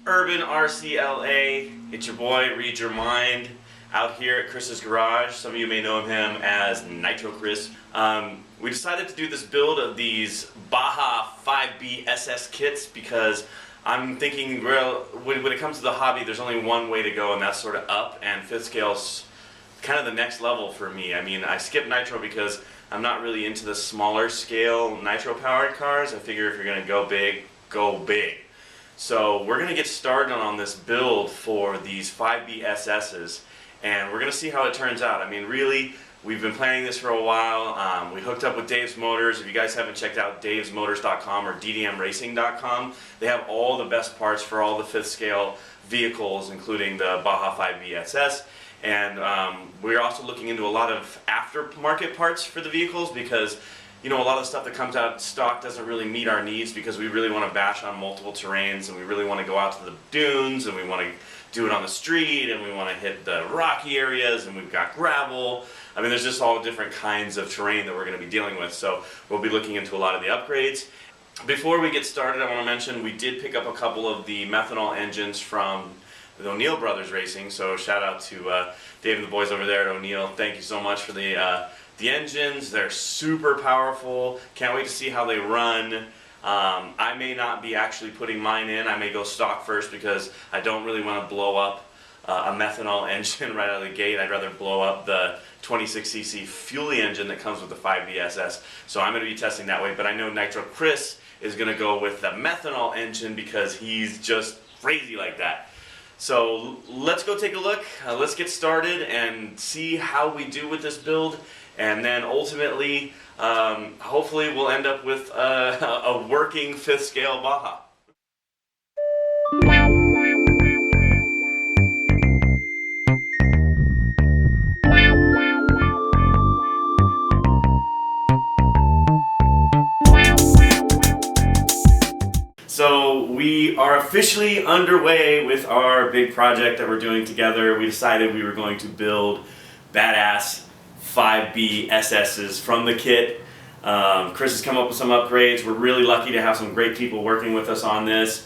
UrbanRcLA, it's your boy, Read Your Mind, out here at Chris's garage. Some of you may know him as Nitro Chris. We decided to do this build of these Baja 5B SS kits because I'm thinking, well, when it comes to the hobby, there's only one way to go, and that's sort of up, and fifth scale's kind of the next level for me. I mean, I skip Nitro because I'm not really into the smaller scale Nitro powered cars. I figure if you're going to go big, go big. So we're going to get started on this build for these 5B SS's, and we're going to see how it turns out. I mean, really, we've been planning this for a while. We hooked up with Dave's Motors. If you guys haven't checked out davesmotors.com or ddmracing.com, they have all the best parts for all the fifth scale vehicles, including the Baja 5B SS. And we're also looking into a lot of aftermarket parts for the vehicles because, you know, a lot of the stuff that comes out stock doesn't really meet our needs because we really want to bash on multiple terrains, and we really want to go out to the dunes, and we want to do it on the street, and we want to hit the rocky areas, and we've got gravel. I mean, there's just all different kinds of terrain that we're going to be dealing with, so we'll be looking into a lot of the upgrades. Before we get started, I want to mention we did pick up a couple of the methanol engines from the O'Neill Brothers Racing, so shout out to Dave and the boys over there at O'Neill. Thank you so much for the engines. They're super powerful. Can't wait to see how they run. I may not be actually putting mine in. I may go stock first because I don't really want to blow up a methanol engine right out of the gate. I'd rather blow up the 26cc fuelie engine that comes with the 5BSS. So I'm going to be testing that way, but I know Nitro Chris is going to go with the methanol engine because he's just crazy like that. So let's go take a look. Let's get started and see how we do with this build. And then ultimately, hopefully we'll end up with a working fifth scale Baja. So we are officially underway with our big project that we're doing together. We decided we were going to build badass 5B SS's from the kit. Chris has come up with some upgrades. We're really lucky to have some great people working with us on this.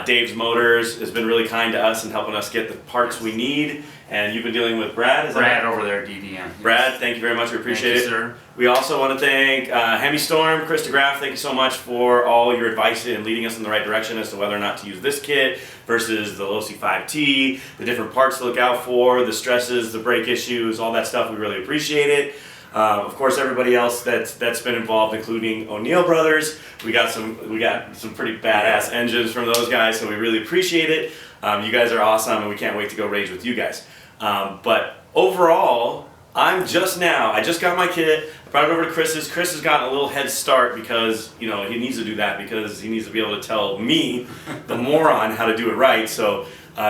Dave's Motors has been really kind to us and helping us get the parts we need. And you've been dealing with Brad? Brad over there at DDM. Brad, thank you very much. We appreciate it. Sir. We also want to thank Hemi Storm, Chris DeGraff. Thank you so much for all your advice and leading us in the right direction as to whether or not to use this kit versus the Losi 5T, the different parts to look out for, the stresses, the brake issues, all that stuff. We really appreciate it. Of course, everybody else that's been involved, including O'Neill Brothers. We got some pretty badass engines from those guys, so we really appreciate it. You guys are awesome, and we can't wait to go rage with you guys. But overall, I just got my kit. I brought it over to Chris's. Chris has gotten a little head start because, you know, he needs to do that because he needs to be able to tell me, the moron, how to do it right. So,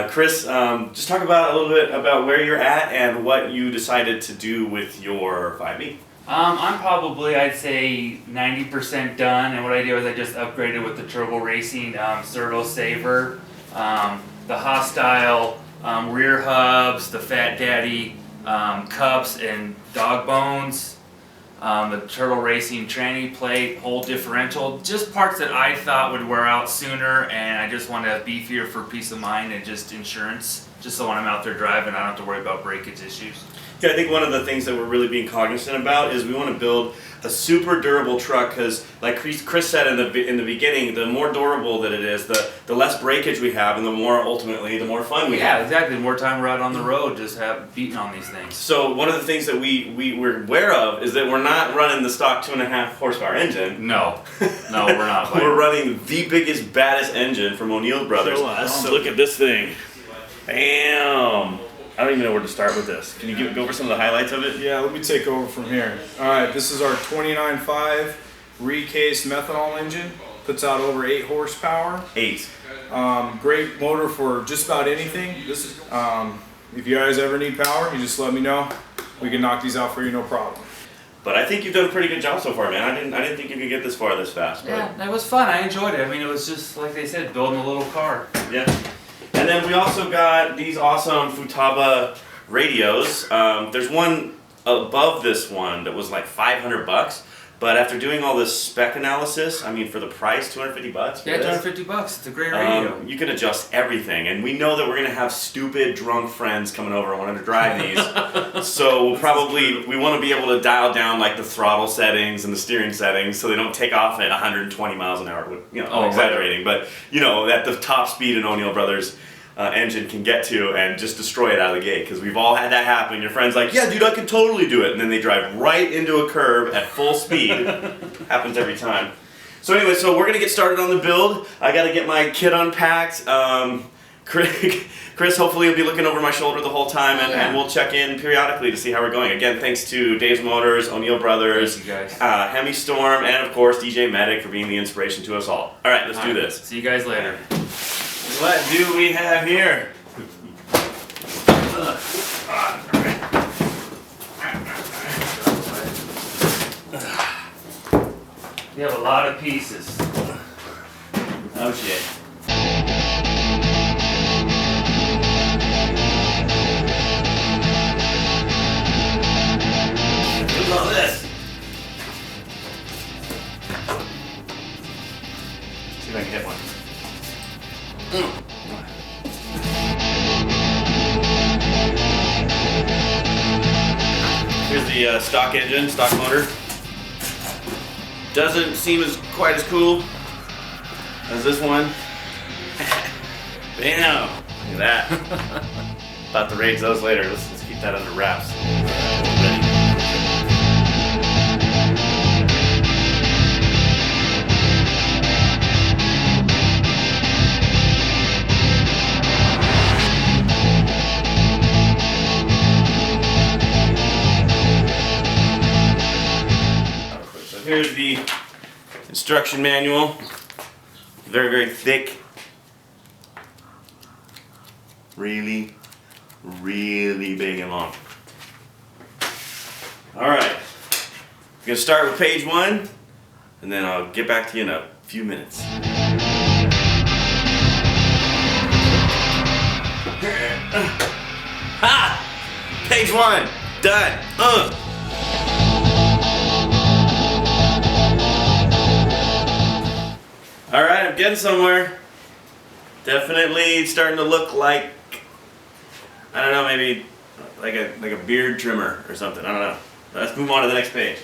Chris, just talk about a little bit about where you're at and what you decided to do with your 5B. I'm probably, I'd say, 90% done, and what I did was I just upgraded with the Turbo Racing Servo Saver, the hostile rear hubs, the Fat Daddy cups and dog bones, the Turtle Racing tranny plate, whole differential, just parts that I thought would wear out sooner, and I just want to have beefier for peace of mind and just insurance, just so when I'm out there driving I don't have to worry about breakage issues. Yeah, I think one of the things that we're really being cognizant about is we want to build a super durable truck because, like Chris said in the beginning, the more durable that it is, the less breakage we have, and the more fun we have. Yeah, exactly. The more time we're out on the road, just beating on these things. So one of the things that we're aware of is that we're not running the stock 2.5 horsepower engine. No, we're not. We're running the biggest, baddest engine from O'Neill Brothers. So look at this thing. Bam! I don't even know where to start with this. Can you go over some of the highlights of it? Yeah, let me take over from here. Alright, this is our 29.5 recased methanol engine. Puts out over 8 horsepower. 8. Great motor for just about anything. This is, if you guys ever need power, you just let me know. We can knock these out for you, no problem. But I think you've done a pretty good job so far, man. I didn't think you could get this far this fast. But Yeah, that was fun. I enjoyed it. I mean, it was just, like they said, building a little car. Yeah. And then we also got these awesome Futaba radios. There's one above this one that was like $500, But after doing all this spec analysis, I mean, for the price, $250 for Yeah, this, $250. It's a great radio. you can adjust everything, and we know that we're gonna have stupid drunk friends coming over wanting to drive these. So we want to be able to dial down like the throttle settings and the steering settings, so they don't take off at 120 miles an hour. I'm exaggerating, but at the top speed an O'Neill Brothers engine can get to, and just destroy it out of the gate. Because we've all had that happen. Your friend's like, "Yeah, dude, I can totally do it," and then they drive right into a curb at full speed. Happens every time. So anyway, we're gonna get started on the build. I gotta get my kit unpacked. Chris hopefully will be looking over my shoulder the whole time, and we'll check in periodically to see how we're going. Again, thanks to Dave's Motors, O'Neill Brothers, Hemi Storm, and of course DJ Medic for being the inspiration to us all. All right, let's do this. See you guys later. What do we have here? We have a lot of pieces. Oh shit. Look at all this. See if I can hit one. Here's the stock engine, stock motor. Doesn't seem quite as cool as this one. Bam! Look at that. About to raise those later. Let's keep that under wraps. Ready. Here's the instruction manual. Very, very thick. Really, really big and long. Alright. I'm going to start with page 1, and then I'll get back to you in a few minutes. Ha! Page 1. Done. Alright, I'm getting somewhere. Definitely starting to look like, I don't know, maybe like a beard trimmer or something. I don't know. Let's move on to the next page.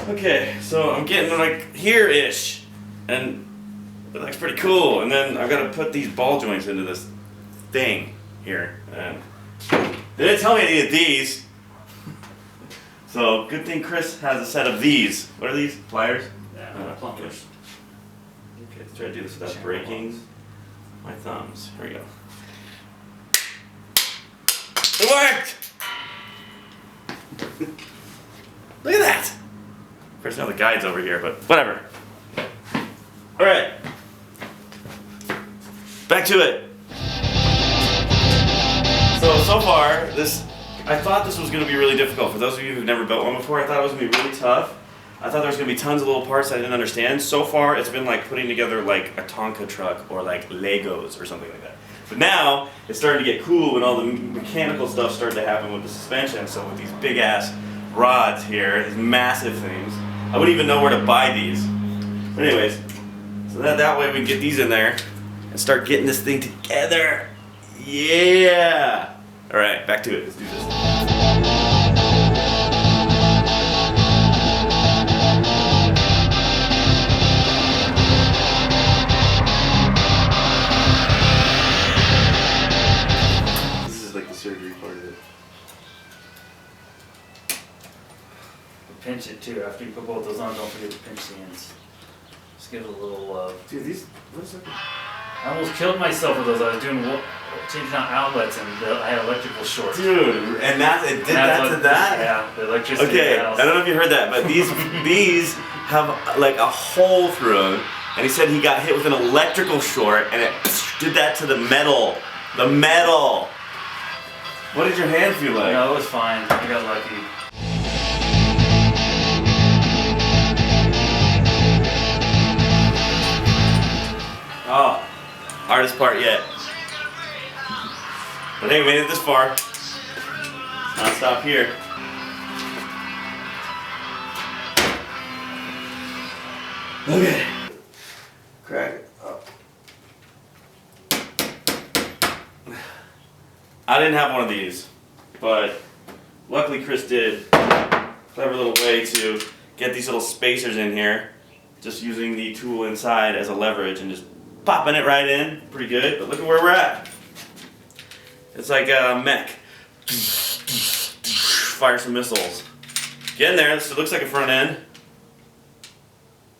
Okay, so I'm getting like here-ish, and it looks pretty cool. And then I've got to put these ball joints into this thing here. And they didn't tell me I needed these. So good thing Chris has a set of these. What are these? Pliers? Yeah, plumbers. Okay, let's try to do this without breaking my thumbs. Here we go. It worked! Look at that! Of course, now the guide's over here, but whatever. Alright. Back to it. So far, I thought this was going to be really difficult. For those of you who've never built one before, I thought it was going to be really tough. I thought there was going to be tons of little parts I didn't understand. So far, it's been like putting together like a Tonka truck or like Legos or something like that. But now, it's starting to get cool when all the mechanical stuff started to happen with the suspension. So with these big ass rods here, these massive things, I wouldn't even know where to buy these. But anyways, so that way we can get these in there and start getting this thing together. Yeah! Alright, back to it. Let's do this. This is like the surgery part of it. Pinch it too. After you put both those on, don't forget to pinch the ends. Just give it a little love. Dude, these. What is that? I almost killed myself with those. I was changing out outlets and I had electrical shorts. Dude, and it did that to that? Yeah, the electricity. Okay, I don't know if you heard that, but these have like a hole through them, and he said he got hit with an electrical short, and it did that to the metal. The metal. What did your hand feel like? No, it was fine. I got lucky. Oh, hardest part yet. But hey, we made it this far. Not stop here. Okay. Crack it up. I didn't have one of these, but luckily Chris did. Clever little way to get these little spacers in here. Just using the tool inside as a leverage and just popping it right in. Pretty good, but look at where we're at. It's like a mech. Fire some missiles. Get in there, so it looks like a front end.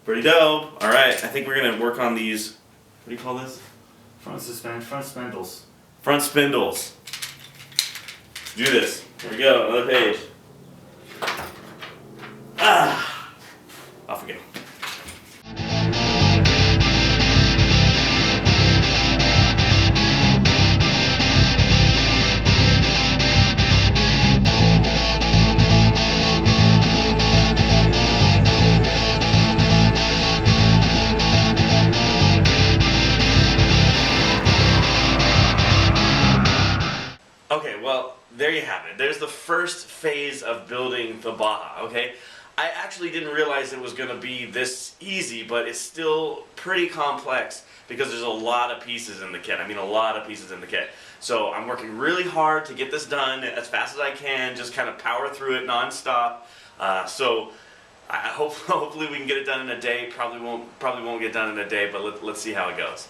Pretty dope. Alright, I think we're gonna work on these, what do you call this? Front spindles. Front spindles. Let's do this. Here we go, another page. Ah! Off we go. Okay, well, there you have it. There's the first phase of building the Baja, okay? I actually didn't realize it was going to be this easy, but it's still pretty complex because there's a lot of pieces in the kit. I mean, a lot of pieces in the kit. So I'm working really hard to get this done as fast as I can, just kind of power through it non-stop. So hopefully we can get it done in a day. Probably won't get done in a day, but let's see how it goes.